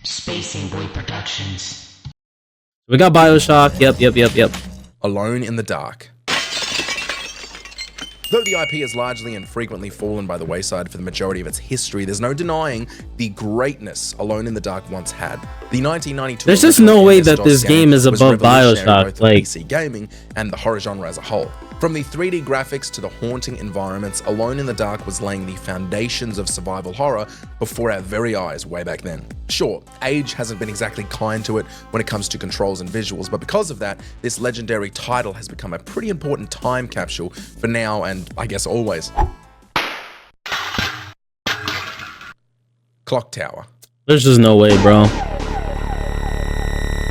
SpaceSaintBoy Productions. We got Bioshock. Yep. Alone in the Dark. Though the IP has largely and frequently fallen by the wayside for the majority of its history, there's no denying the greatness Alone in the Dark once had. The 1992 There's just no way that this game is above Bioshock, like PC gaming and the horror genre as a whole. From the 3D graphics to the haunting environments, Alone in the Dark was laying the foundations of survival horror before our very eyes way back then. Sure, age hasn't been exactly kind to it when it comes to controls and visuals, but because of that, this legendary title has become a pretty important time capsule for now and I guess always. Clock Tower. There's just no way, bro.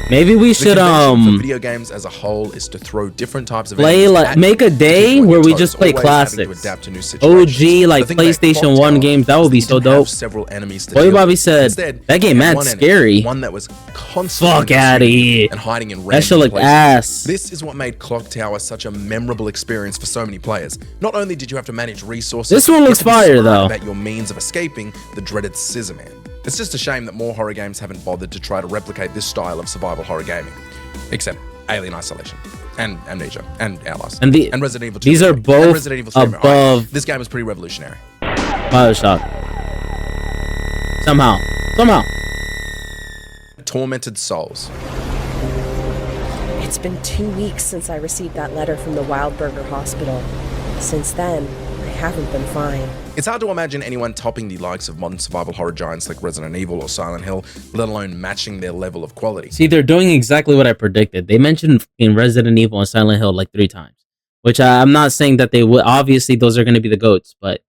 Maybe we should for video games as a whole is to throw different types of play make a day where we just play classics. OG like PlayStation 1 games, that would be so dope. Several enemies to Boy Bobby said that game mad scary. One that was constantly fuck out of here and hiding in that shit look ass. This is what made Clock Tower such a memorable experience for so many players. Not only did you have to manage resources, this one looks fire though. About your means of escaping the dreaded Scissor Man. It's just a shame that more horror games haven't bothered to try to replicate this style of survival horror gaming. Except Alien Isolation, and Amnesia, and Outlast, and Resident Evil 2. These are both above. Right. This game is pretty revolutionary. Bioshock. Somehow. Tormented Souls. It's been 2 weeks since I received that letter from the Wildburger Hospital. Since then, I haven't been fine. It's hard to imagine anyone topping the likes of modern survival horror giants like Resident Evil or Silent Hill, let alone matching their level of quality. See, they're doing exactly what I predicted. They mentioned in Resident Evil and Silent Hill like 3 times, which I'm not saying that they would. Obviously, those are going to be the GOATs, but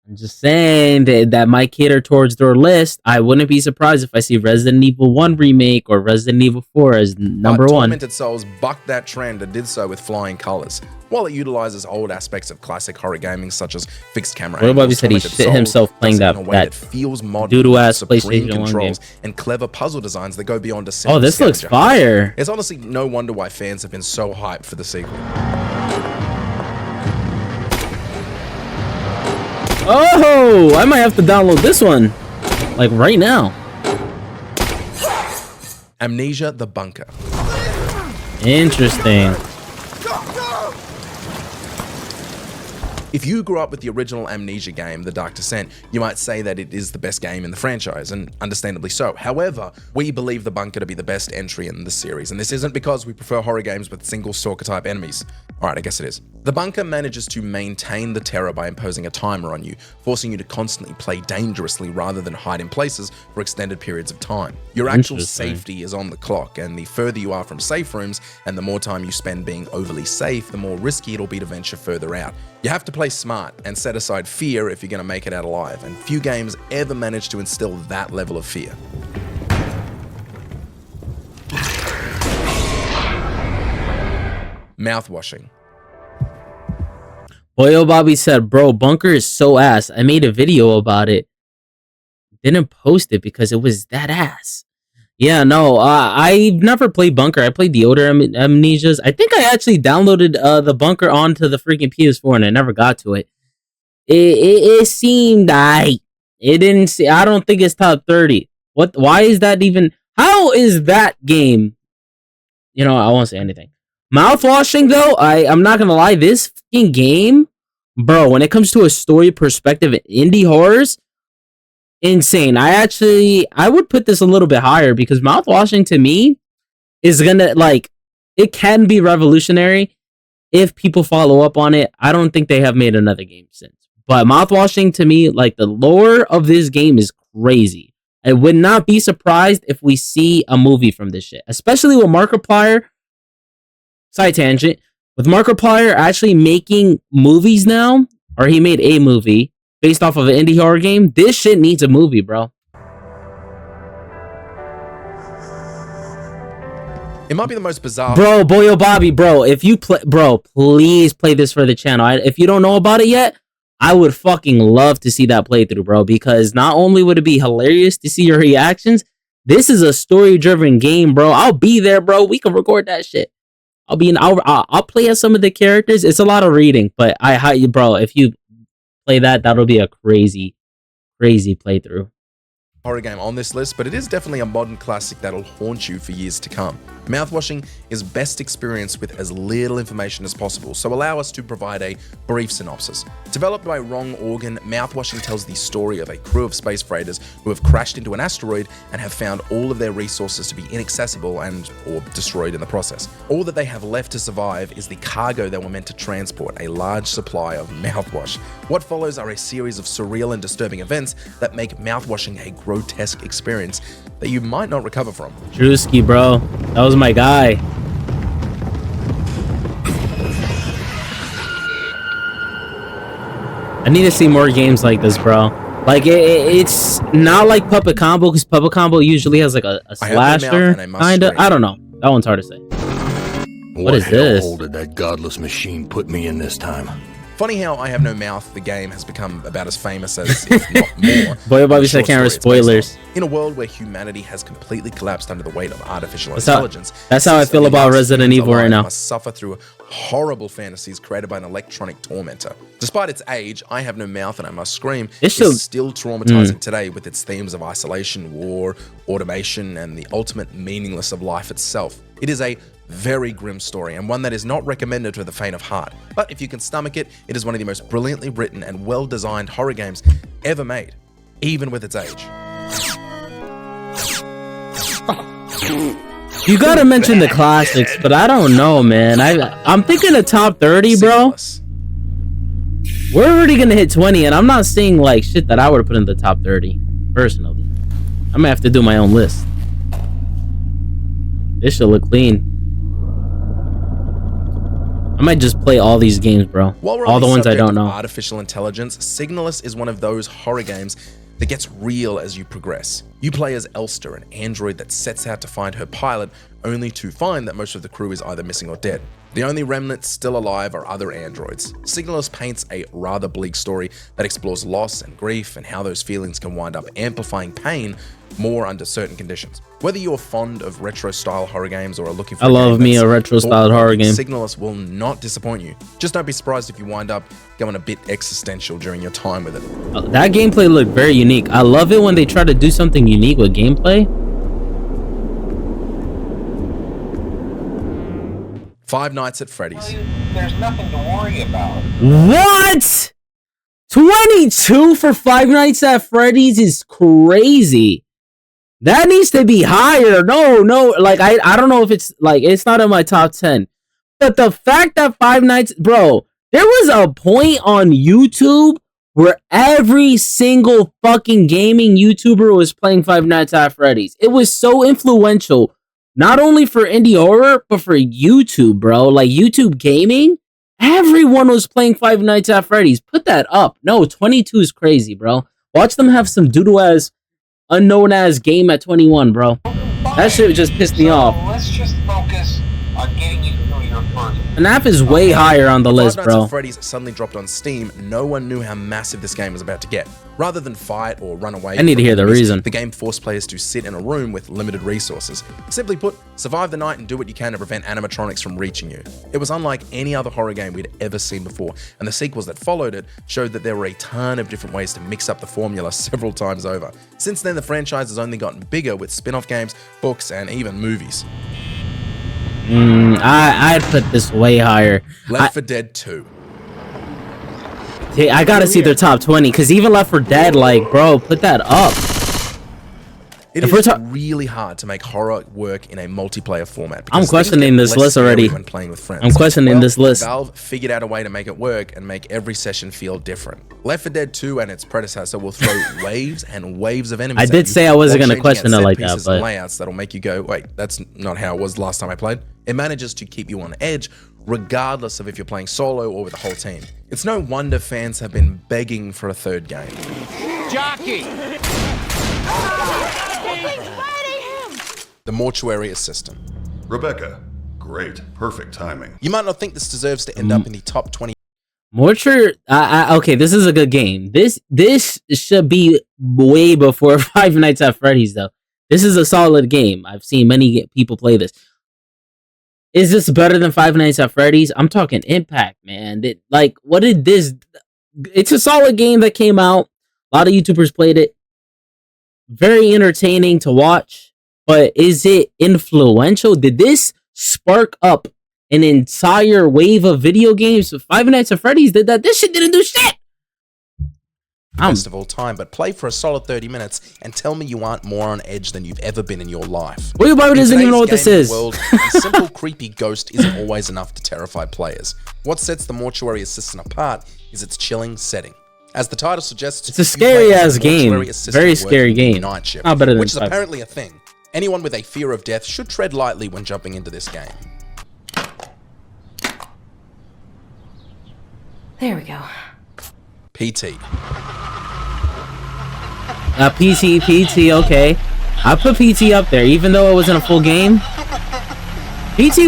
I'm just saying that might cater towards their list. I wouldn't be surprised if I see Resident Evil 1 remake or Resident Evil 4 as number one. Tormented Souls bucked that trend and did so with flying colors. While it utilizes old aspects of classic horror gaming such as fixed camera angles, Bobby said he shit himself playing that feels modern, doo-doo-ass supreme PlayStation 1 controls game. And clever puzzle designs that go beyond a simple Oh, this looks fire. It's honestly no wonder why fans have been so hyped for the sequel. Oh, I might have to download this one, like right now. Amnesia: The Bunker. Interesting. If you grew up with the original Amnesia game, The Dark Descent, you might say that it is the best game in the franchise, and understandably so. However, we believe The Bunker to be the best entry in the series, and this isn't because we prefer horror games with single stalker-type enemies. Alright, I guess it is. The Bunker manages to maintain the terror by imposing a timer on you, forcing you to constantly play dangerously rather than hide in places for extended periods of time. Your actual safety is on the clock, and the further you are from safe rooms, and the more time you spend being overly safe, the more risky it'll be to venture further out. You have to play smart and set aside fear if you're going to make it out alive, and few games ever manage to instill that level of fear. Mouthwashing. Boyo Bobby said, bro, Bunker is so ass. I made a video about it. Didn't post it because it was that ass. Yeah, no, I've never played Bunker. I played the older Amnesias. I think I actually downloaded the Bunker onto the freaking PS4 and I never got to it. It seemed it didn't see. I don't think it's top 30. What? Why is that even? How is that game? You know, I won't say anything. Mouthwashing though, I'm not gonna lie. This fucking game, bro, when it comes to a story perspective, indie horrors, insane. I would put this a little bit higher because Mouthwashing to me is gonna it can be revolutionary if people follow up on it. I don't think they have made another game since. But Mouthwashing to me, like the lore of this game is crazy. I would not be surprised if we see a movie from this shit, especially with Markiplier. Side tangent. With Markiplier actually making movies now, or he made a movie based off of an indie horror game. This shit needs a movie, bro. It might be the most bizarre. Bro, Boyo Bobby, bro, if you play, bro, please play this for the channel. If you don't know about it yet, I would fucking love to see that playthrough, bro, because not only would it be hilarious to see your reactions, this is a story-driven game, bro. I'll be there, bro. We can record that shit. I'll play as some of the characters. It's a lot of reading, but bro, if you play that, that'll be a crazy playthrough. horror game on this list, but it is definitely a modern classic that'll haunt you for years to come. Mouthwashing is best experienced with as little information as possible, so allow us to provide a brief synopsis. Developed by Wrong Organ, Mouthwashing tells the story of a crew of space freighters who have crashed into an asteroid and have found all of their resources to be inaccessible and or destroyed in the process. All that they have left to survive is the cargo they were meant to transport, a large supply of mouthwash. What follows are a series of surreal and disturbing events that make mouthwashing a grotesque experience that you might not recover from. Drewski, bro. That was my guy. I need to see more games like this, bro. Like, it's not like Puppet Combo, because Puppet Combo usually has like a slasher, kinda. I don't know. That one's hard to say. What is this? What hell did that godless machine put me in this time? Funny how I Have No Mouth, the game, has become about as famous as, if not more. Boy, Bobby said can't read spoilers. In a world where humanity has completely collapsed under the weight of artificial intelligence. That's how I feel about Resident Evil right now. Must suffer through horrible fantasies created by an electronic tormentor. Despite its age, I Have No Mouth and I Must Scream is still traumatizing today with its themes of isolation, war, automation, and the ultimate meaningless of life itself. It is a very grim story, and one that is not recommended to the faint of heart. But if you can stomach it, it is one of the most brilliantly written and well-designed horror games ever made, even with its age. You gotta mention the classics, but I don't know, man. I'm thinking the top 30, bro. We're already gonna hit 20, and I'm not seeing like shit that I would have put in the top 30, personally. I'm gonna have to do my own list. This should look clean. I might just play all these games, bro. All the ones I don't know. Artificial intelligence, Signalis is one of those horror games that gets real as you progress. You play as Elster, an android that sets out to find her pilot, only to find that most of the crew is either missing or dead. The only remnants still alive are other androids. Signalis paints a rather bleak story that explores loss and grief and how those feelings can wind up amplifying pain more under certain conditions. Whether you're fond of retro-style horror games or are looking for a retro-style horror game, Signalis will not disappoint you. Just don't be surprised if you wind up going a bit existential during your time with it. That gameplay looked very unique. I love it when they try to do something unique with gameplay. Five Nights at Freddy's. There's nothing to worry about. What? 22 for Five Nights at Freddy's is crazy. That needs to be higher. No, like I don't know if it's like it's not in my top 10. But the fact that Five Nights, bro, there was a point on YouTube where every single fucking gaming YouTuber was playing Five Nights at Freddy's. It was so influential, not only for indie horror, but for YouTube, bro. Like YouTube gaming, everyone was playing Five Nights at Freddy's. Put that up. No, 22 is crazy, bro. Watch them have some doodle-ass, unknown-ass game at 21, bro. That shit just pissed me off. Let's just focus on getting you through your first. FNAF is way higher on the list, Five Nights bro. at Freddy's suddenly dropped on Steam. No one knew how massive this game was about to get. Rather than fight or run away, I need to hear the reason. The game forced players to sit in a room with limited resources. Simply put, survive the night and do what you can to prevent animatronics from reaching you. It was unlike any other horror game we'd ever seen before, and the sequels that followed it showed that there were a ton of different ways to mix up the formula several times over. Since then, the franchise has only gotten bigger with spin-off games, books, and even movies. I'd put this way higher. Left 4 Dead 2. I gotta see their top 20, because even Left 4 Dead, like, bro, put that up. It is really hard to make horror work in a multiplayer format. I'm questioning this list already. When playing with friends. I'm questioning this list. Valve figured out a way to make it work and make every session feel different. Left 4 Dead 2 and its predecessor will throw waves and waves of enemies. I did say I wasn't going to question it like that, but layouts that'll make you go, wait, that's not how it was last time I played. It manages to keep you on edge, regardless of if you're playing solo or with a whole team. It's no wonder fans have been begging for a third game. Jockey! The Mortuary Assistant. Rebecca, great, perfect timing. You might not think this deserves to end up in the top 20. Mortuary, okay, this is a good game. This should be way before Five Nights at Freddy's, though. This is a solid game. I've seen many people play this. Is this better than Five Nights at Freddy's? I'm talking impact, man. What did this... It's a solid game that came out. A lot of YouTubers played it. very entertaining to watch, but is it influential? Did this spark up an entire wave of video games? Five Nights at Freddy's did that. This shit didn't do shit. Best of all time, but play for a solid 30 minutes and tell me you aren't more on edge than you've ever been in your life. Well, Bobby doesn't even know what this is. World, a simple creepy ghost isn't always enough to terrify players. What sets the Mortuary Assistant apart is its chilling setting. As the title suggests, it's a scary ass game. Very scary game. Night shift, Not better than which is apparently a thing. Anyone with a fear of death should tread lightly when jumping into this game. There we go. PT. PT, okay. I put PT up there, even though it wasn't a full game. PT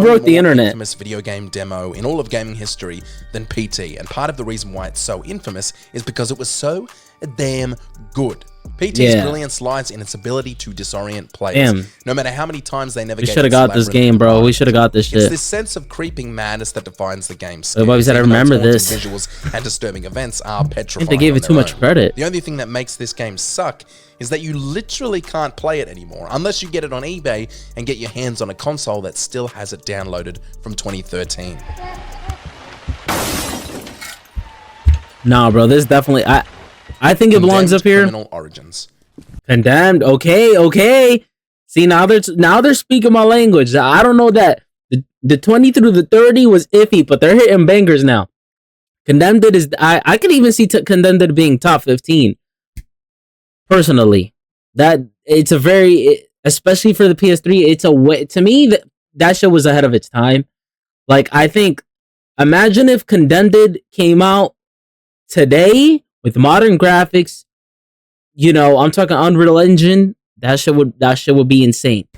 broke the internet. Infamous video game demo in all of gaming history than PT, and part of the reason why it's so infamous is because it was so damn good. PT's brilliance lies in its ability to disorient players. No matter how many times they navigate. We should have got this game, bro. We should have got this shit. It's this sense of creeping madness that defines the game's Bobby said, I remember this. Visuals and disturbing events are petrifying. I think they gave it too much credit. The only thing that makes this game suck is that you literally can't play it anymore unless you get it on eBay and get your hands on a console that still has it downloaded from 2013. Nah, bro, this definitely I think it belongs up here. Criminal Origins. Condemned. Okay. See, now they're speaking my language. I don't know that the 20 through the 30 was iffy, but they're hitting bangers now. Condemned is I could even see Condemned being top 15. Personally, that it's a very, especially for the PS3, it's a way to me that shit was ahead of its time. Like, I think, imagine if Condemned came out today with modern graphics. You know, I'm talking Unreal Engine. That shit would be insane.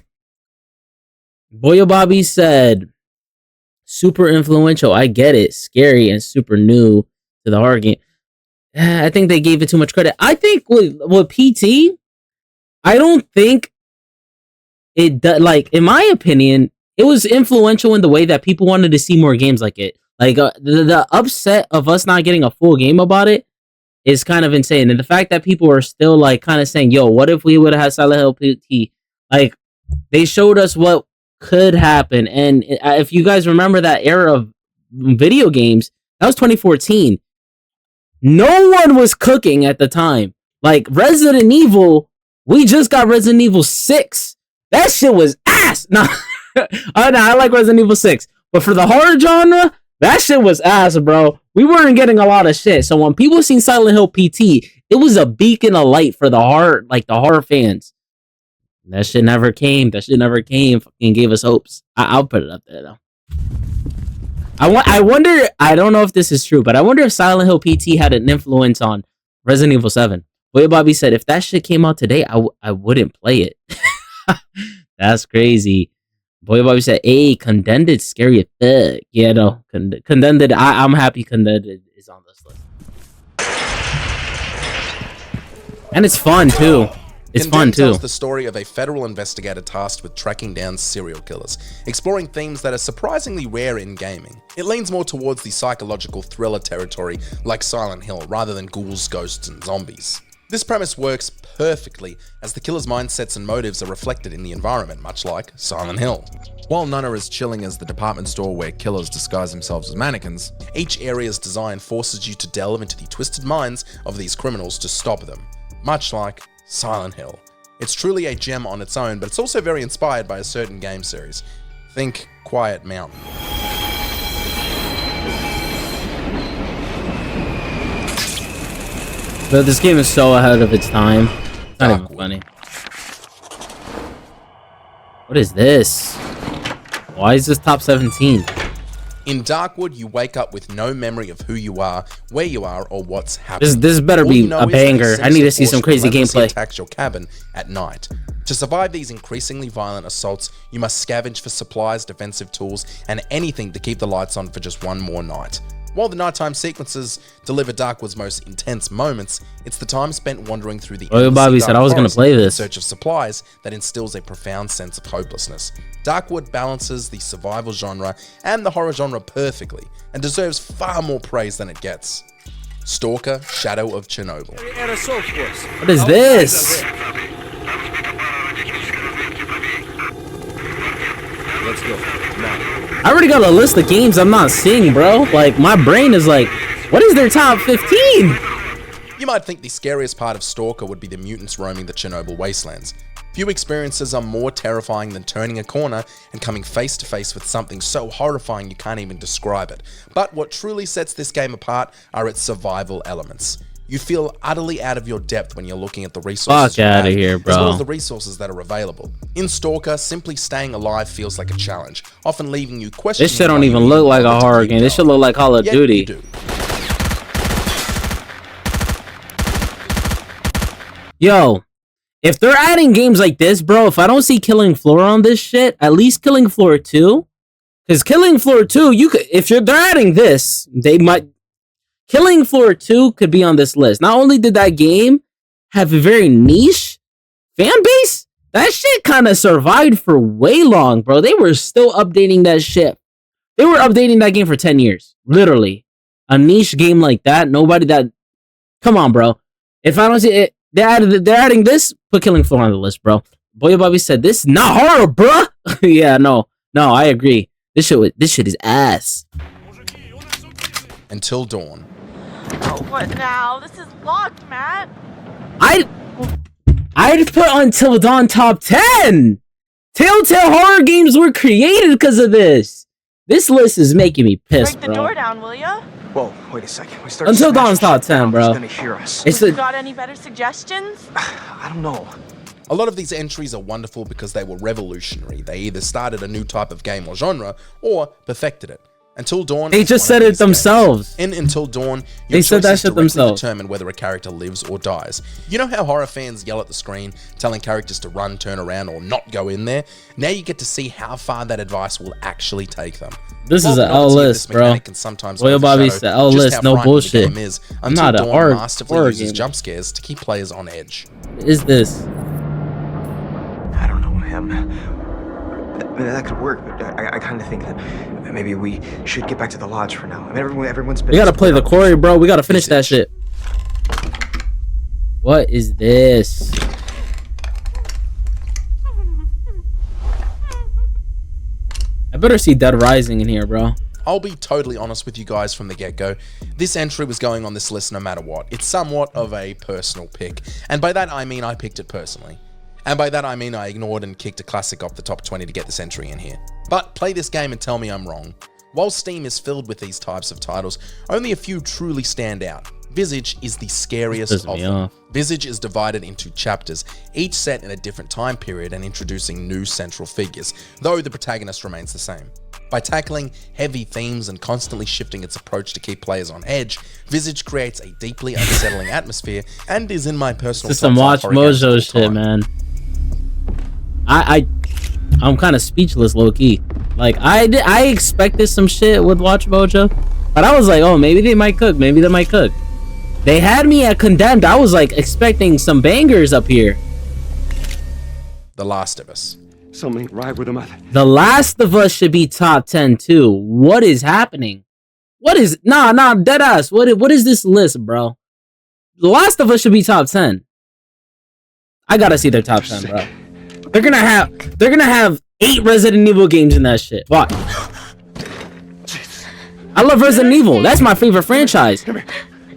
Boyo Bobby said, super influential. I get it. Scary and super new to the horror game. I think they gave it too much credit. I think with PT, I don't think it like, in my opinion, it was influential in the way that people wanted to see more games like it. Like the upset of us not getting a full game about it is kind of insane. And the fact that people are still like kind of saying, yo, what if we would have had Silent Hill PT? Like, they showed us what could happen. And if you guys remember that era of video games, that was 2014. No one was cooking at the time. Like, Resident Evil, we just got Resident Evil 6. That shit was ass. No, I like Resident Evil 6. But for the horror genre, that shit was ass, bro. We weren't getting a lot of shit. So when people seen Silent Hill PT, it was a beacon of light for the horror fans. That shit never came. Fucking gave us hopes. I'll put it up there, though. I wonder, I don't know if this is true, but I wonder if Silent Hill PT had an influence on Resident Evil 7. Boy Bobby said, if that shit came out today, I wouldn't play it. That's crazy. Boy Bobby said, hey, Condemned scary as fuck. Yeah, no, Condemned, I'm happy Condemned is on this list. And it's fun, too. It's fun, too. Tells the story of a federal investigator tasked with tracking down serial killers, exploring themes that are surprisingly rare in gaming. It leans more towards the psychological thriller territory like Silent Hill rather than ghouls, ghosts, and zombies. This premise works perfectly as the killer's mindsets and motives are reflected in the environment, much like Silent Hill. While none are as chilling as the department store where killers disguise themselves as mannequins, each area's design forces you to delve into the twisted minds of these criminals to stop them, much like Silent Hill. It's truly a gem on its own, but it's also very inspired by a certain game series. Think Quiet Mountain. But this game is so ahead of its time. It's not even funny. What is this? Why is this top 17? In Darkwood, you wake up with no memory of who you are, where you are, or what's happening. This better be a banger. I need to see some crazy gameplay. Attacks your cabin at night. To survive these increasingly violent assaults, you must scavenge for supplies, defensive tools, and anything to keep the lights on for just one more night. While the nighttime sequences deliver Darkwood's most intense moments, it's the time spent wandering through the Bobby said I was going to play this in search of supplies that instills a profound sense of hopelessness. Darkwood balances the survival genre and the horror genre perfectly and deserves far more praise than it gets. Stalker: Shadow of Chernobyl. What is this? Let's go. Now. I already got a list of games I'm not seeing, bro. Like, my brain is like, what is their top 15? You might think the scariest part of Stalker would be the mutants roaming the Chernobyl wastelands. Few experiences are more terrifying than turning a corner and coming face to face with something so horrifying you can't even describe it. But what truly sets this game apart are its survival elements. You feel utterly out of your depth when you're looking at the resources Fuck out of here, bro. as well as the resources that are available. In Stalker, simply staying alive feels like a challenge, often leaving you questioning. This shit don't why even you look like a bother to horror keep game. This going. should look like Call of Yet Duty. you do. Yo, if they're adding games like this, bro, if I don't see Killing Floor on this shit, at least Killing Floor 2. Because Killing Floor 2, you could, if they're adding this, they might. Killing Floor 2 could be on this list. Not only did that game have a very niche fan base, that shit kind of survived for way long, bro. They were still updating that shit. They were updating that game for 10 years. Literally. A niche game like that, nobody that. Come on, bro. If I don't see it, they're adding this, put Killing Floor on the list, bro. Boy Bobby said, this is not horror, bro. Yeah, no, I agree. This shit is ass. Until Dawn. Oh, what now? This is locked, Matt. I'd put Until Dawn top 10. Telltale horror games were created because of this. This list is making me pissed, Break the bro. door down, will ya? Whoa, wait a second. We started Until smashing Dawn's top shit 10, down. bro. He's gonna hear us. It's You a, got any better suggestions? I don't know. A lot of these entries are wonderful because they were revolutionary. They either started a new type of game or genre, or perfected it. Until Dawn. they is just one of said it these themselves. games. In Until Dawn, They your said that choices shit directly themselves. determine whether a character lives or dies. You know how horror fans yell at the screen, telling characters to run, turn around, or not go in there? Now you get to see how far that advice will actually take them. This While is the an L novelty of list, this bro. mechanic can sometimes Royal Bobby overshadow said L just list, how no frightening the bullshit. game is, I'm Until not a Dawn horror masterfully uses gamer. jump scares to keep players on edge. What is this? I don't know him. That could work, but I kind of think that maybe we should get back to the lodge for now. I mean, everyone's been. We gotta play the split up. quarry, bro. We gotta finish that shit. What is this? I better see Dead Rising in here, bro. I'll be totally honest with you guys from the get-go. This entry was going on this list no matter what. It's somewhat of a personal pick. And by that I mean I picked it personally. And by that I mean I ignored and kicked a classic off the top 20 to get this entry in here. But play this game and tell me I'm wrong. While Steam is filled with these types of titles, only a few truly stand out. Visage is the scariest Pisses of me them. off. Visage is divided into chapters, each set in a different time period and introducing new central figures, though the protagonist remains the same. By tackling heavy themes and constantly shifting its approach to keep players on edge, Visage creates a deeply unsettling atmosphere and is in my personal This is some top Watch 5 horror games of all Mojo shit, time. man. I'm kind of speechless, low key. Like I expected some shit with Watch Mojo, but I was like, oh, maybe they might cook. Maybe they might cook. They had me at Condemned. I was like expecting some bangers up here. The Last of Us. Somebody ride with him. The Last of Us should be top 10 too. What is happening? What is nah deadass? What is this list, bro? The Last of Us should be top 10. I gotta see their top 10, bro. They're gonna have 8 Resident Evil games in that shit. What? I love Resident Evil. That's my favorite franchise.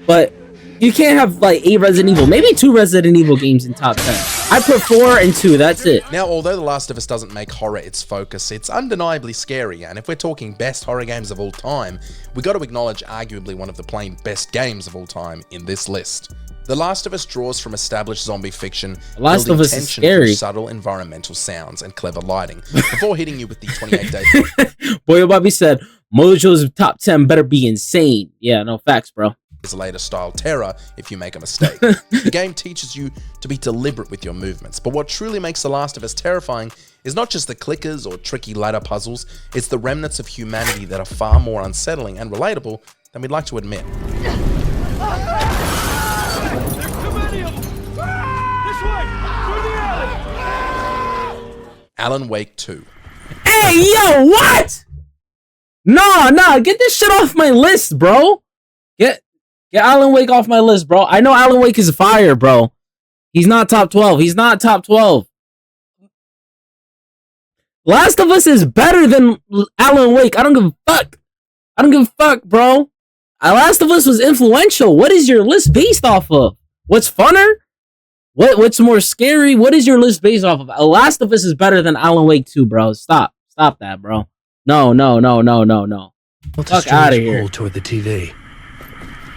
But you can't have like 8 Resident Evil. Maybe 2 Resident Evil games in top 10. I put 4 and 2. That's it. Now, although The Last of Us doesn't make horror its focus, it's undeniably scary, and if we're talking best horror games of all time, we got to acknowledge arguably one of the plain best games of all time in this list. The Last of Us draws from established zombie fiction, The Last building of Us is tension scary. through subtle environmental sounds and clever lighting, before hitting you with the 28-day Boy Bobby said, Mojo's top 10 better be insane. Yeah, no facts, bro. later style terror if you make a mistake. The game teaches you to be deliberate with your movements, but what truly makes The Last of Us terrifying is not just the clickers or tricky ladder puzzles, it's the remnants of humanity that are far more unsettling and relatable than we'd like to admit. Alan Wake 2. Hey, yo, what? Nah, get this shit off my list, bro. Get Get Alan Wake off my list, bro. I know Alan Wake is fire, bro. He's not top 12. He's not top 12. Last of Us is better than Alan Wake. I don't give a fuck. I don't give a fuck, bro. Last of Us was influential. What is your list based off of? What's funner? What's more scary? What is your list based off of? Last of Us is better than Alan Wake 2, bro. Stop that, bro. No. Fuck out of here. Toward the TV.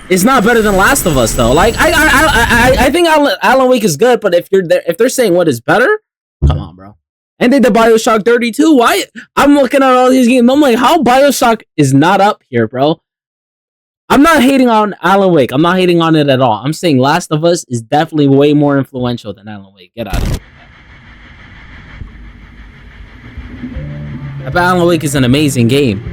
It's not better than Last of Us though. Like I think Alan Wake is good, but if they're saying what is better, come on, bro. And they did BioShock 32. Why? I'm looking at all these games. I'm like, how BioShock is not up here, bro? I'm not hating on Alan Wake. I'm not hating on it at all. I'm saying Last of Us is definitely way more influential than Alan Wake. Get out of here. I bet Alan Wake is an amazing game.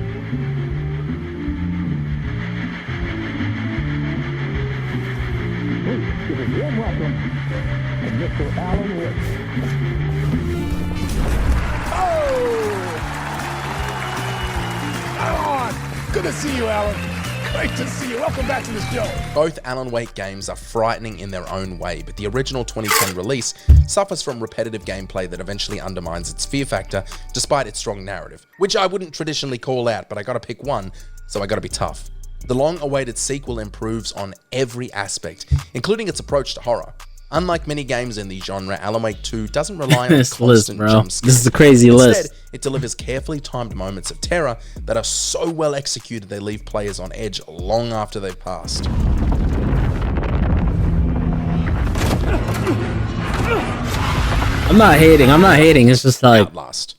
Good to see you, Alan. Great to see you. Welcome back to the show. Both Alan Wake games are frightening in their own way, but the original 2010 release suffers from repetitive gameplay that eventually undermines its fear factor despite its strong narrative, which I wouldn't traditionally call out, but I gotta pick one, so I gotta be tough. The long-awaited sequel improves on every aspect, including its approach to horror. Unlike many games in the genre, Alan Wake 2 doesn't rely on this constant list, bro. jump scares. This is a crazy Instead, list. it delivers carefully timed moments of terror that are so well executed they leave players on edge long after they've passed. I'm not hating. It's just like Outlast.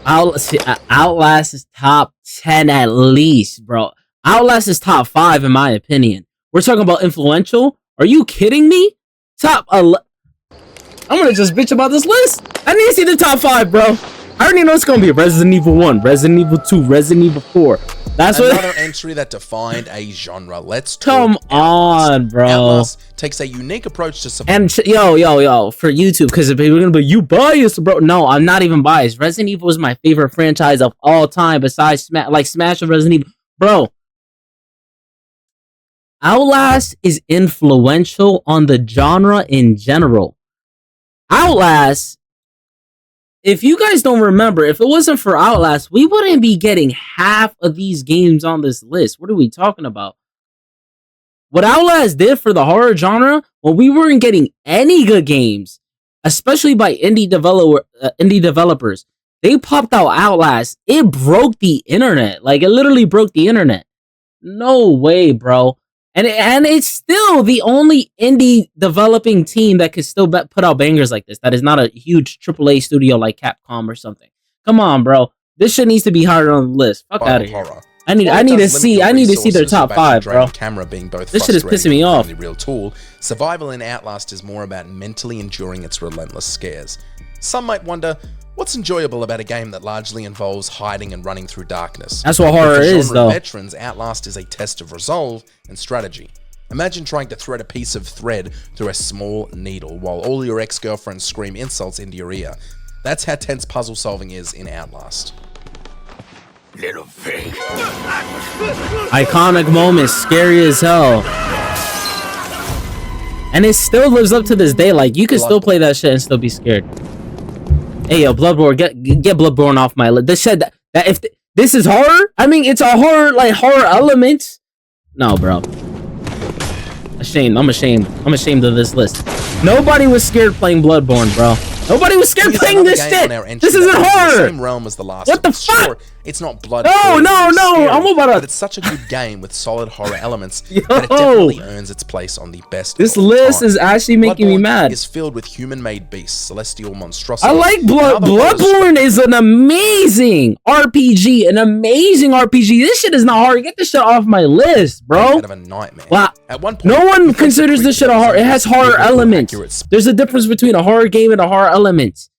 Outlast is top 10 at least, bro. Outlast is top 5 in my opinion. We're talking about influential. Are you kidding me? I'm gonna just bitch about this list. I need to see the top 5, bro. I already know it's gonna be Resident Evil 1, Resident Evil 2, Resident Evil 4. That's another entry that defined a genre. Let's come on, bro. Outlast takes a unique approach to survival. And yo, for YouTube, because people are gonna be, you biased, bro. No, I'm not even biased. Resident Evil is my favorite franchise of all time, besides Smash and Resident Evil, bro. Outlast is influential on the genre in general. Outlast, if you guys don't remember, if it wasn't for Outlast, we wouldn't be getting half of these games on this list. What are we talking about? What Outlast did for the horror genre, when we weren't getting any good games, especially by indie developers, they popped out Outlast. It broke the internet. Like, it literally broke the internet. No way, bro. And it's still the only indie developing team that could still put out bangers like this. That is not a huge AAA studio like Capcom or something. Come on, bro. This shit needs to be higher on the list. Fuck out of here. I need to see their top 5, bro. Camera being both this shit is pissing me off. The real tool. Survival in Outlast is more about mentally enduring its relentless scares. Some might wonder, what's enjoyable about a game that largely involves hiding and running through darkness? That's what horror is, though. Veterans, Outlast is a test of resolve and strategy. Imagine trying to thread a piece of thread through a small needle while all your ex-girlfriends scream insults into your ear. That's how tense puzzle solving is in Outlast. Little pig. Iconic moment, scary as hell. And it still lives up to this day. Like, you can still play that shit and still be scared. Hey, yo, Bloodborne, get Bloodborne off my list. This shit, that if this is horror, I mean, it's a horror, like, horror element. No, bro. I'm ashamed of this list. Nobody was scared playing Bloodborne, bro. Nobody was scared playing this shit. This isn't horror. Same realm as the last. What the fuck? Sure, it's not blood. No. I'm about to. But it's such a good game with solid horror elements that it definitely earns its place on the best. This list is actually making me mad. Is filled with human-made beasts, celestial monstrosities. I like Bloodborne is an amazing RPG. This shit is not horror. Get this shit off my list, bro. Of a nightmare. Wow. At one point, no one considers this shit a horror. It has horror elements. There's a difference between a horror game and a horror element.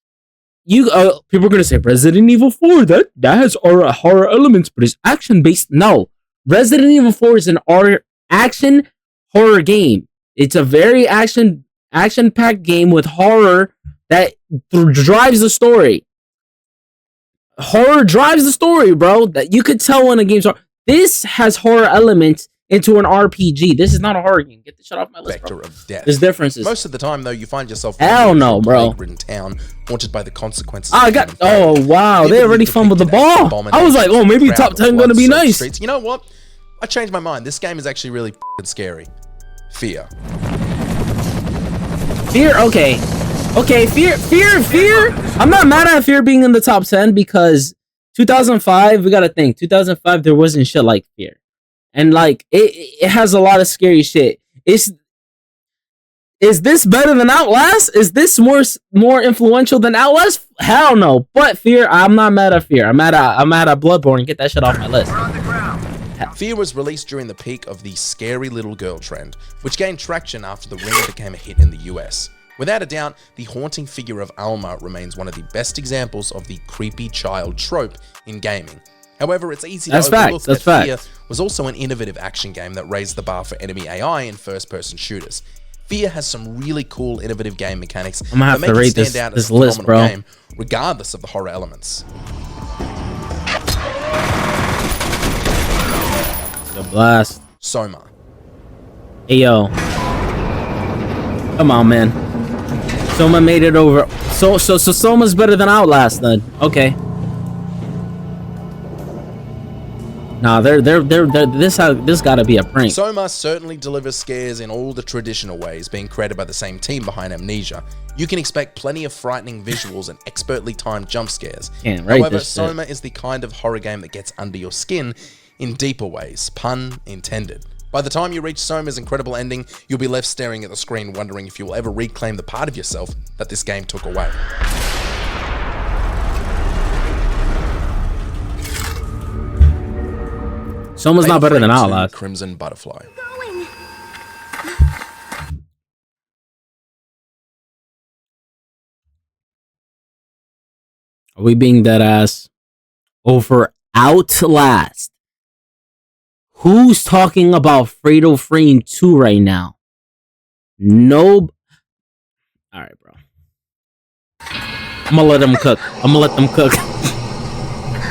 People are gonna say Resident Evil 4 that has horror elements, but it's action based. No, Resident Evil 4 is an action horror game. It's a very action packed game with horror that drives the story. Horror drives the story, bro. That you could tell when a game's horror. This has horror elements into an RPG. This is not a horror game. Get the shit off my list, bro. Vector of death. There's differences. Most of the time, though, you find yourself hell no, bro. Ridden town, haunted by the consequences. I got. Oh wow, they already fumbled the ball. I was like, oh, maybe top 10 gonna be nice. Streets. You know what? I changed my mind. This game is actually really scary. Fear. Fear. Okay. Okay. Fear. I'm not mad at Fear being in the top 10 because 2005. We gotta think. 2005. There wasn't shit like Fear. And like it has a lot of scary shit. Is this better than Outlast? Is this more influential than Outlast? Hell no. But Fear, I'm not mad at Fear. I'm mad at Bloodborne. Get that shit off my list. Fear was released during the peak of the scary little girl trend, which gained traction after The Ring became a hit in the US. Without a doubt, the haunting figure of Alma remains one of the best examples of the creepy child trope in gaming. However, it's easy to overlook that Fear was also an innovative action game that raised the bar for enemy AI in first-person shooters. Fear has some really cool, innovative game mechanics I'm gonna have that to make rate it stand out this as a list, phenomenal bro. game, regardless of the horror elements. The blast. Soma. Hey yo. Come on, man. Soma made it over. So Soma's better than Outlast then. Okay. Nah, this gotta be a prank. Soma certainly delivers scares in all the traditional ways, being created by the same team behind Amnesia. You can expect plenty of frightening visuals and expertly timed jump scares. However, Soma is the kind of horror game that gets under your skin in deeper ways, pun intended. By the time you reach Soma's incredible ending, you'll be left staring at the screen wondering if you will ever reclaim the part of yourself that this game took away. Soma's not better than Outlast. Crimson Butterfly. Are we being dead ass over Outlast? Who's talking about Fatal Frame 2 right now? No. Alright, bro. I'm gonna let them cook. I'm gonna let them cook.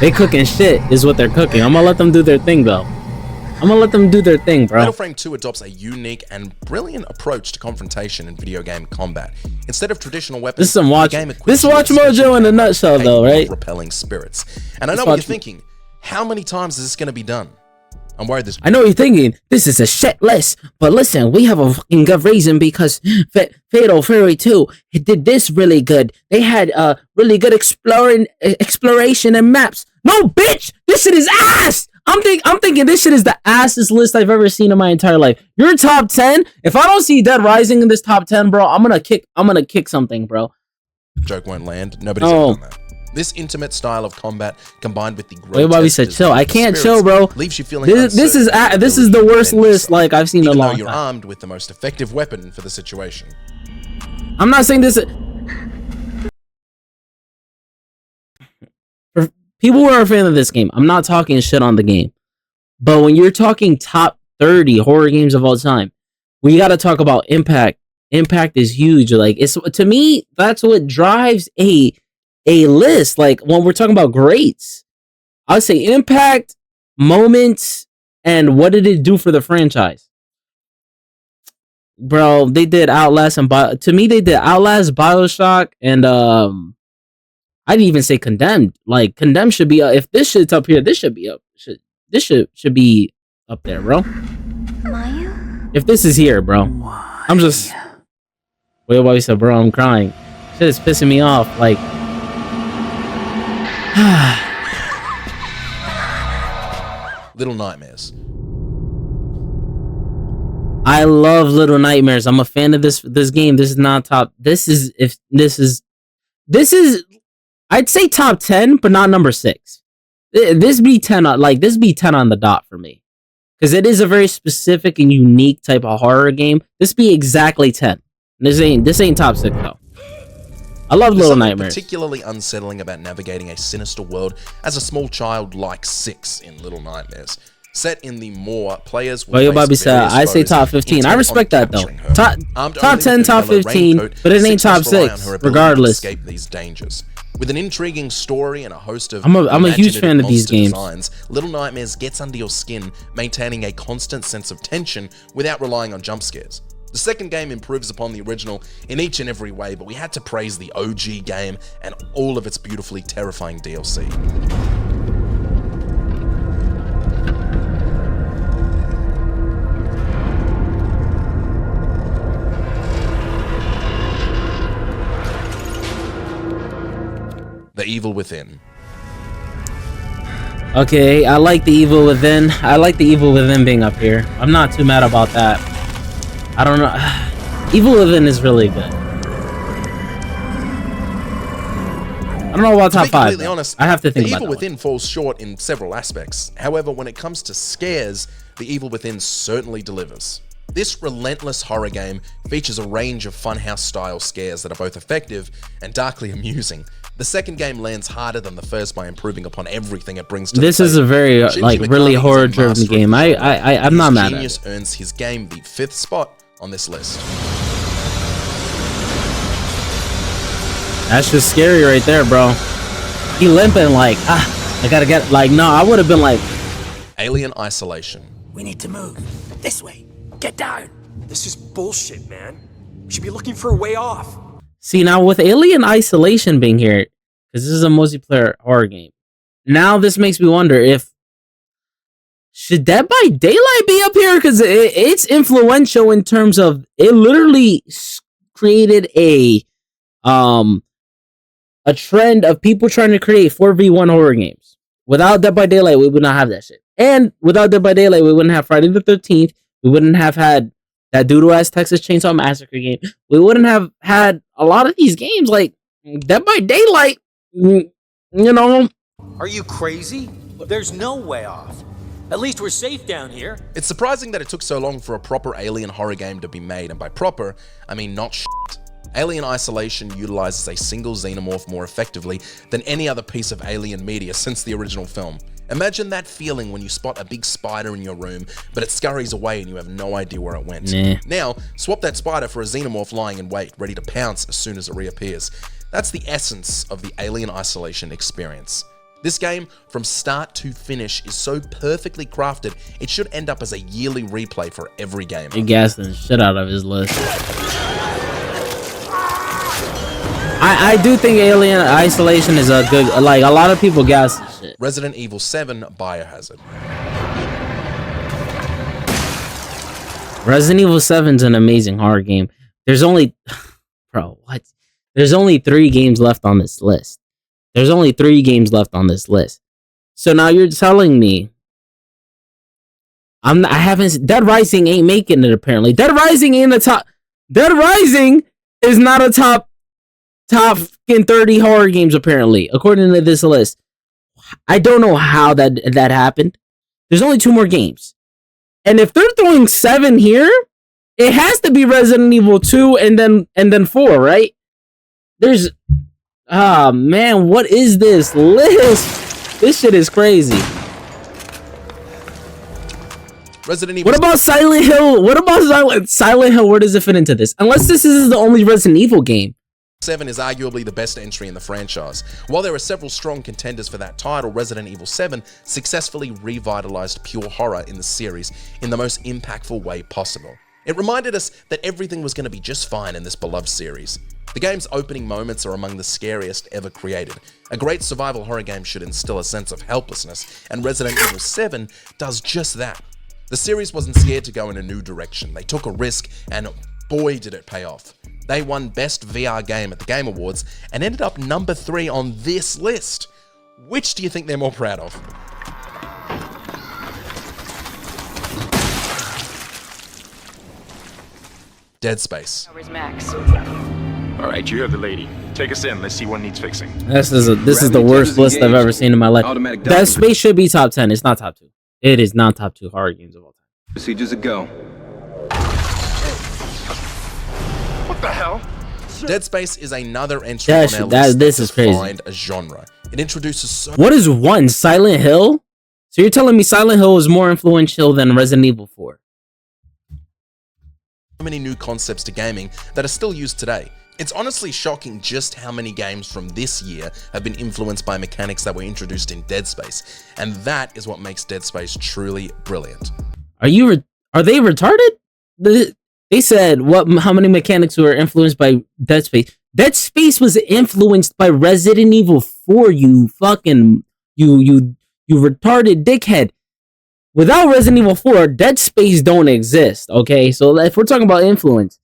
They cooking shit is what they're cooking. I'm gonna let them do their thing though. I'm gonna let them do their thing, bro. Fatal Frame 2 adopts a unique and brilliant approach to confrontation in video game combat. Instead of traditional weapons, this is some watch. This watch mojo in a nutshell, though, right? Repelling spirits. And I know what you're thinking. How many times is this going to be done? I'm worried this. I know what you're thinking. This is a shit list, but listen, we have a fucking good reason because Fatal Fury 2 did this really good. They had really good exploration and maps. No, bitch, this shit is ass. I'm thinking this shit is the assest list I've ever seen in my entire life. Your top 10. If I don't see Dead Rising in this top 10, bro, I'm gonna kick something, bro. Joke won't land. Nobody's ever done that. This intimate style of combat, combined with the Wait, Bobby said chill. I can't chill, bro. Leaves you feeling this is the worst list like I've seen in a long time. You're armed with the most effective weapon for the situation. I'm not saying this. For people who are a fan of this game, I'm not talking shit on the game. But when you're talking top 30 horror games of all time, we got to talk about impact. Impact is huge. Like, it's, to me, that's what drives a list. Like, when we're talking about greats, I would say impact, moments, and what did it do for the franchise? Bro, they did Outlast and to me they did Outlast, BioShock, and I'd even say Condemned. Like, Condemned should be if this shit's up here, this should be up. This should be up there, bro. Maya? If this is here, bro. I'm just wait, what he said, bro, I'm crying. Shit is pissing me off. Like Little Nightmares. I love Little Nightmares. I'm a fan of this game. This is not top. This is I'd say top 10, but not number 6. This be 10 on the dot for me. Because it is a very specific and unique type of horror game. This be exactly 10. This ain't top 6 though. I love Little Nightmares. Particularly unsettling about navigating a sinister world as a small child like 6 in Little Nightmares. Set in the more players. Well, Bobby said, I say top 15. I respect that though. Top 10, top 15, but it ain't top 6 regardless. Escape these dangers. With an intriguing story and a host of I'm a huge fan of these monster games. designs, Little Nightmares gets under your skin, maintaining a constant sense of tension without relying on jump scares. The second game improves upon the original in each and every way, but we had to praise the OG game and all of its beautifully terrifying DLC. The Evil Within. Okay, I like the Evil Within. I like the Evil Within being up here. I'm not too mad about that. I don't know. Evil Within is really good. I don't know about top 5. Completely honest, I have to think the about Evil that Within falls short in several aspects. However, when it comes to scares, the Evil Within certainly delivers. This relentless horror game features a range of funhouse-style scares that are both effective and darkly amusing. The second game lands harder than the first by improving upon everything it brings to This the is a very Shinji like Mikami really is a horror-driven master of game. the genre. I'm not His mad at genius it. earns his game the 5th spot on this list. That's just scary right there, bro. He limping like, I gotta get, like, no, I would have been like, Alien Isolation. We need to move. This way. Get down. This is bullshit, man. We should be looking for a way off. see, now with Alien Isolation being here, because this is a multiplayer horror game, now this makes me wonder if, should Dead by Daylight be up here? Because it's influential in terms of, it literally created a trend of people trying to create 4v1 horror games. Without Dead by Daylight, we would not have that shit. And without Dead by Daylight, we wouldn't have Friday the 13th. We wouldn't have had that doodle-ass Texas Chainsaw Massacre game. We wouldn't have had a lot of these games like Dead by Daylight, you know. Are you crazy? There's no way off. At least we're safe down here. It's surprising that it took so long for a proper alien horror game to be made, and by proper, I mean not shit. Alien Isolation utilizes a single xenomorph more effectively than any other piece of alien media since the original film. Imagine that feeling when you spot a big spider in your room, but it scurries away and you have no idea where it went. Nah. Now, swap that spider for a xenomorph lying in wait, ready to pounce as soon as it reappears. That's the essence of the Alien Isolation experience. This game, from start to finish, is so perfectly crafted, it should end up as a yearly replay for every game. He gassed the shit out of his list. I do think Alien Isolation is a good, like, a lot of people gas this shit. Resident Evil 7 Biohazard. Resident Evil 7 is an amazing horror game. There's only, bro, what? There's only 3 games left on this list. There's only 3 games left on this list. So now you're telling me I haven't, Dead Rising ain't making it apparently. Dead Rising ain't the top. Dead Rising is not a top 30 horror games apparently, according to this list. I don't know how that happened. There's only 2 more games. And if they're throwing 7 here, it has to be Resident Evil 2 and then 4, right? There's man, what is this list? This shit is crazy. Resident Evil. What about Silent Hill? What about Silent Hill? Where does it fit into this? Unless this is the only Resident Evil game. 7 is arguably the best entry in the franchise. While there are several strong contenders for that title, Resident Evil 7 successfully revitalized pure horror in the series in the most impactful way possible. It reminded us that everything was going to be just fine in this beloved series. The game's opening moments are among the scariest ever created. A great survival horror game should instill a sense of helplessness, and Resident Evil 7 does just that. The series wasn't scared to go in a new direction. They took a risk, and boy did it pay off. They won Best VR Game at the Game Awards and ended up number 3 on this list. Which do you think they're more proud of? Dead Space. Max. All right, you heard the lady. Take us in. Let's see what needs fixing. This is the worst list I've ever seen in my life. Dead Space should be top 10. It's not top 2. It is not top 2 horror games of all time. Procedures a go. What the hell? Dead Space is another entry on our list this is crazy. Defined a genre. It introduces so What is 1? Silent Hill? So you're telling me Silent Hill is more influential than Resident Evil 4? many new concepts to gaming that are still used today. It's honestly shocking just how many games from this year have been influenced by mechanics that were introduced in Dead Space, and that is what makes Dead Space truly brilliant. Are they retarded? They said how many mechanics were influenced by Dead Space. Dead Space was influenced by Resident Evil 4, you fucking you retarded dickhead. Without Resident Evil 4, Dead Space don't exist, okay? So if we're talking about influence,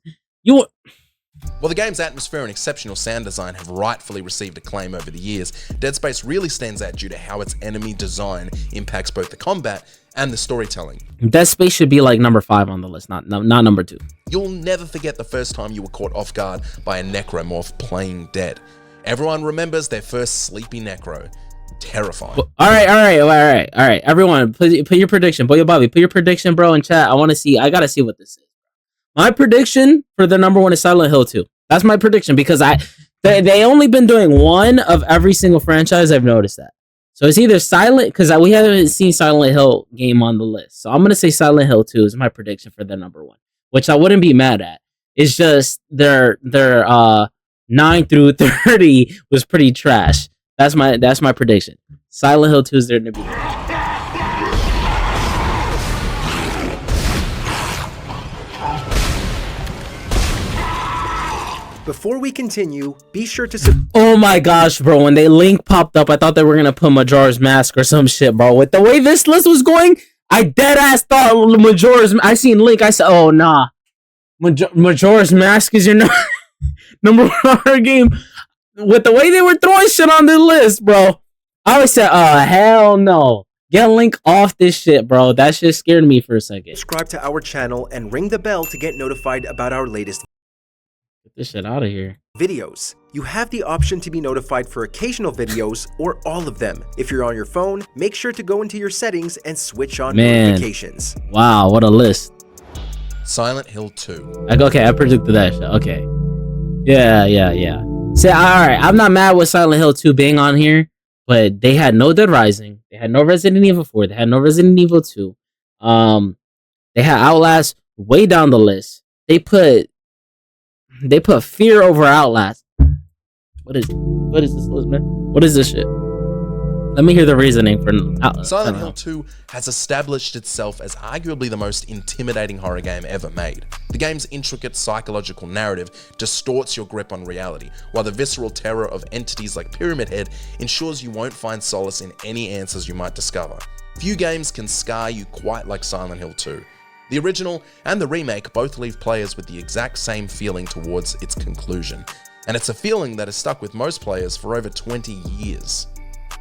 While the game's atmosphere and exceptional sound design have rightfully received acclaim over the years, Dead Space really stands out due to how its enemy design impacts both the combat and the storytelling. Dead Space should be like number 5 on the list, not number 2. You'll never forget the first time you were caught off guard by a necromorph playing dead. Everyone remembers their first sleepy necro. Terrifying. All right. Everyone, put your prediction. Boy, Bobby, put your prediction, bro, in chat. I gotta see what this is. My prediction for the number 1 is Silent Hill 2. That's my prediction because they only been doing one of every single franchise. I've noticed that. So it's either because we haven't seen Silent Hill game on the list. So I'm gonna say Silent Hill 2 is my prediction for the number 1, which I wouldn't be mad at. It's just their 9 through 30 was pretty trash. That's my prediction. Silent Hill 2 is there to be. Before we continue, be sure to Oh my gosh, bro. When they link popped up, I thought they were going to put Majora's Mask or some shit, bro. With the way this list was going, I deadass thought Majora's... I seen Link, I said, oh, nah. Majora's Mask is your number 1 horror game. With the way they were throwing shit on the list, bro. I always said, oh, hell no. Get Link off this shit, bro. That shit scared me for a second. Subscribe to our channel and ring the bell to get notified about our latest Get this shit out of here. videos. You have the option to be notified for occasional videos or all of them. If you're on your phone, make sure to go into your settings and switch on notifications. Wow, what a list. Silent Hill 2. Okay, I predicted that shit. Okay. Yeah. Say, alright, I'm not mad with Silent Hill 2 being on here, but they had no Dead Rising. They had no Resident Evil 4. They had no Resident Evil 2. They had Outlast way down the list. They put Fear over Outlast. What is this list, man? What is this shit? Let me hear the reasoning for Silent Hill 2 has established itself as arguably the most intimidating horror game ever made. The game's intricate psychological narrative distorts your grip on reality, while the visceral terror of entities like Pyramid Head ensures you won't find solace in any answers you might discover. Few games can scar you quite like Silent Hill 2. The original and the remake both leave players with the exact same feeling towards its conclusion, and it's a feeling that has stuck with most players for over 20 years.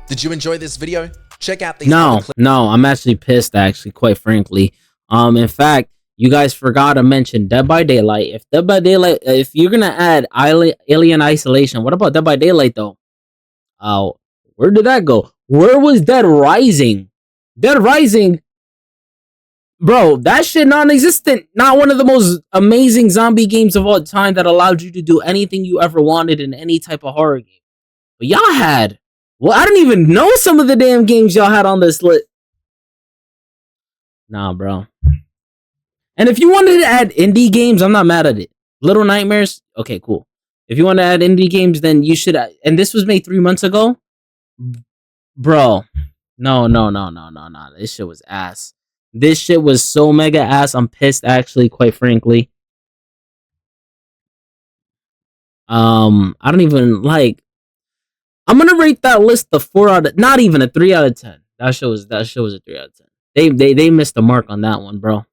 Did you enjoy this video? Check out these No, I'm actually pissed, actually, quite frankly. In fact, you guys forgot to mention Dead by Daylight. If you're gonna add Alien Isolation, what about Dead by Daylight though? Where did that go? Where was Dead Rising? Dead Rising, bro, that shit non-existent. Not one of the most amazing zombie games of all time that allowed you to do anything you ever wanted in any type of horror game. But y'all had... Well, I don't even know some of the damn games y'all had on this list. Nah, bro. And if you wanted to add indie games, I'm not mad at it. Little Nightmares, okay, cool. If you want to add indie games, then you should. And this was made 3 months ago, bro. No. This shit was ass. This shit was so mega ass. I'm pissed, actually, quite frankly. I don't even like. I'm gonna rate that list a 4 out of, not even a 3 out of 10. That show was a 3 out of 10. They missed the mark on that one, bro.